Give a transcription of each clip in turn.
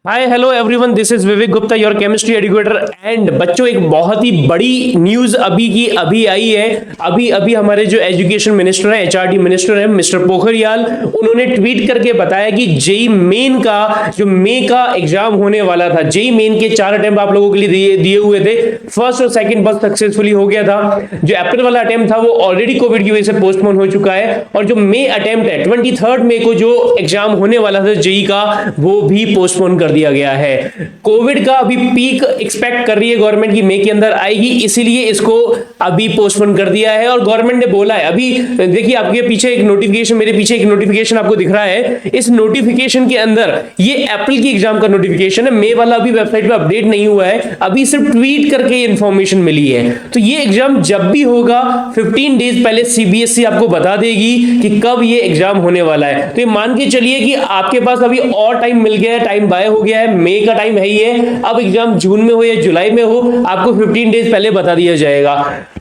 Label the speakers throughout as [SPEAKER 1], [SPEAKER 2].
[SPEAKER 1] Hi hello everyone, this is Vivek Gupta, your chemistry educator. And बच्चों, एक बहुत ही बड़ी न्यूज अभी आई है। अभी अभी हमारे जो एजुकेशन मिनिस्टर हैं, एचआरडी मिनिस्टर हैं, मिस्टर पोखरियाल, उन्होंने ट्वीट करके बताया कि जेई मेन का जो मई का एग्जाम होने वाला था, जेई मेन के 4 अटेम्प्ट आप लोगों के लिए दिए हुए थे। फर्स्ट और सेकंड बस सक्सेसफुली हो गया था। जो अप्रैल वाला अटेम्प्ट था वो ऑलरेडी कोविड की वजह से पोस्टपोन हो चुका है, और जो मई अटेम्प्ट है 23 मई को जो एग्जाम होने वाला था जेई का, वो भी पोस्टपोन कर दिया गया है। कोविड का अभी पीक एक्सपेक्ट कर रही है गवर्नमेंट की मई के अंदर आएगी, इसीलिए इसको अभी पोस्टपोन कर दिया है। और गवर्नमेंट ने बोला है, अभी देखिए आपके पीछे एक नोटिफिकेशन, मेरे पीछे एक नोटिफिकेशन आपको दिख रहा है। इस नोटिफिकेशन के अंदर ये अप्रैल की एग्जाम का नोटिफिकेशन है, मई वाला अभी वेबसाइट पे अपडेट नहीं हुआ है, अभी सिर्फ ट्वीट करके इंफॉर्मेशन मिली है। तो ये एग्जाम जब भी होगा 15 डेज पहले सीबीएसई आपको बता देगी कि कब ये एग्जाम होने वाला है। तो ये मान के चलिए कि आपके पास अभी और टाइम मिल गया है, टाइम बाय हो गया है, मई का टाइम है ही है। अब एग्जाम जून में हो या जुलाई में हो, आपको 15 डेज पहले बता दिया जाएगा।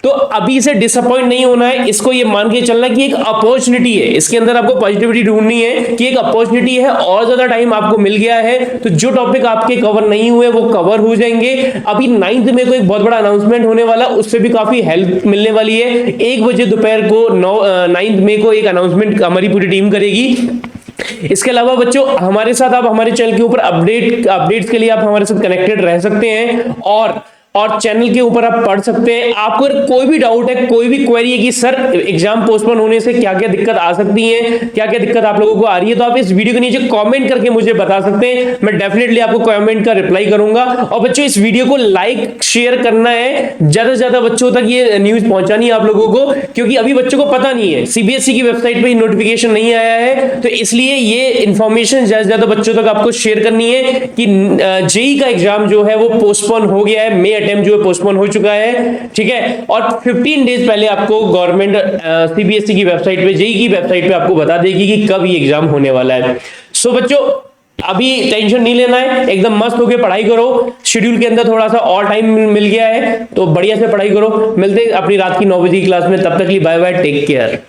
[SPEAKER 1] तो अभी से डिसअपॉइंट नहीं होना है, इसको ये मान के चलना कि एक अपॉर्चुनिटी है, इसके अंदर आपको पॉजिटिविटी ढूंढनी है कि एक अपॉर्चुनिटी है और ज्यादा टाइम आपको मिल गया है, तो जो टॉपिक आपके कवर नहीं हुए वो कवर हो जाएंगे। अभी 9 मई को एक बहुत बड़ा अनाउंसमेंट होने वाला, उससे भी काफी हेल्प मिलने वाली है। 1 बजे दोपहर को 9 मई को एक अनाउंसमेंट हमारी पूरी टीम करेगी। इसके अलावा बच्चों, हमारे साथ आप हमारे चैनल के ऊपर अपडेट्स के लिए आप हमारे साथ कनेक्टेड रह सकते हैं, और चैनल के ऊपर आप पढ़ सकते हैं। आपको कोई भी डाउट है, कोई भी क्वेरी है कि सर एग्जाम पोस्टपोन होने से क्या क्या दिक्कत आ सकती है, क्या क्या दिक्कत आप लोगों को आ रही है, तो आप इस वीडियो के नीचे कमेंट करके मुझे बता सकते हैं। मैं डेफिनेटली आपको कमेंट का रिप्लाई करूंगा। और बच्चों, इस वीडियो को लाइक शेयर करना है, ज्यादा से ज्यादा बच्चों तक ये न्यूज पहुंचानी है आप लोगों को, क्योंकि अभी बच्चों को पता नहीं है, सीबीएसई की वेबसाइट पे नोटिफिकेशन नहीं आया है, तो इसलिए ये इंफॉर्मेशन ज्यादा से ज्यादा बच्चों तक आपको शेयर करनी है कि जेई का एग्जाम जो है वो पोस्टपोन हो गया है, मई अटेम्प्ट जो है पोस्टपोन हो चुका है, ठीक है। और 15 डेज पहले आपको गवर्नमेंट सीबीएसई की वेबसाइट पे, जेई की वेबसाइट पे आपको बता देगी कि कब ये एग्जाम होने वाला है। सो बच्चों, अभी टेंशन नहीं लेना है, एकदम मस्त होकर पढ़ाई करो। शेड्यूल के अंदर थोड़ा सा और टाइम मिल गया है, तो बढ़िया से पढ़ाई करो। मिलते हैं अपनी रात की 9 बजे की क्लास में, तब तक के लिए बाय बाय, टेक केयर।